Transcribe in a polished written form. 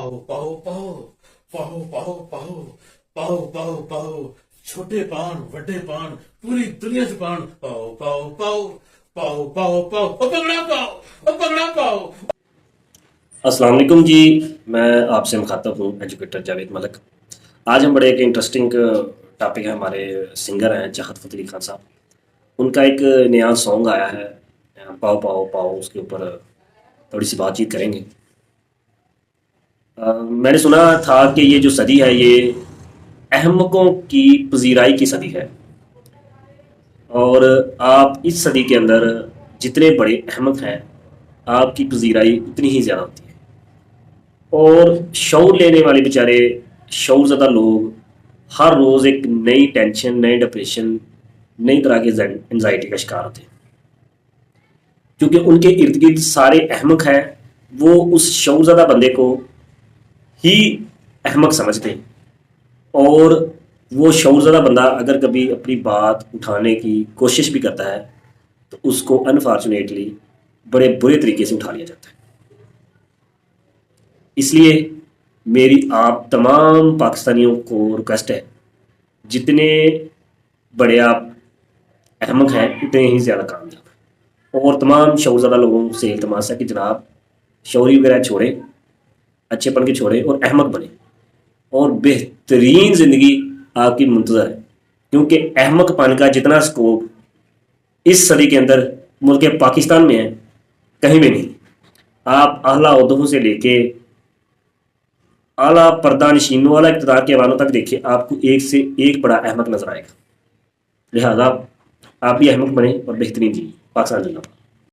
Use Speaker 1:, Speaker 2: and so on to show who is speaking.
Speaker 1: पाओ पाओ पाओ पाओ पाओ पाओ पाओ पाओ पाओ छोटे पान वड्डे पान पूरी दुनिया से पान पाओ पाओ पाओ पाओ पाओ पाओ ओ पगड़ा पाओ ओ पगड़ा पाओ।
Speaker 2: अस्सलाम वालेकुम जी। मैं आपसे मुखातब हूँ एजुकेटर जावेद मलिक। आज हम बड़े एक इंटरेस्टिंग टॉपिक है, हमारे सिंगर हैं चाहत फ़तेह अली खान साहब। उनका एक नया सॉन्ग आया है पाओ पाओ पाओ, उसके ऊपर थोड़ी सी बातचीत करेंगे। मैंने सुना था कि ये जो सदी है ये अहमकों की पजीराई की सदी है, और आप इस सदी के अंदर जितने बड़े अहमक हैं आपकी पजीराई उतनी ही ज़्यादा होती है। और शऊर लेने वाले बेचारे शऊर ज़दा लोग हर रोज़ एक नई टेंशन, नई डिप्रेशन, नई तरह की एंजाइटी का शिकार होते हैं, क्योंकि उनके इर्द गिर्द सारे अहमक हैं। वो उस शऊर ज़दा बंदे को ही अहमक समझते हैं, और वो शऊर ज़दा बंदा अगर कभी अपनी बात उठाने की कोशिश भी करता है तो उसको अनफॉर्चुनेटली बड़े बुरे तरीके से उठा लिया जाता है। इसलिए मेरी आप तमाम पाकिस्तानियों को रिक्वेस्ट है, जितने बड़े आप अहमक हैं उतने ही ज़्यादा कामयाब हैं। और तमाम शऊरज़दा लोगों से इल्तमास है कि जनाब शौरी वगैरह छोड़ें, अच्छेपन के छोड़ें और अहमक बने, और बेहतरीन ज़िंदगी आपकी मुंतज़र है। क्योंकि अहमक पन का जितना स्कोप इस सदी के अंदर मुल्क पाकिस्तान में है कहीं भी नहीं। आप आला उहदों से लेके आला पर्दा नशीनों वाला इक़्तिदार के वालों तक देखिए, आपको एक से एक बड़ा अहमक नजर आएगा। लिहाजा आप भी अहमक बने और बेहतरीन जी पाकिस्तान जिंदाबाद।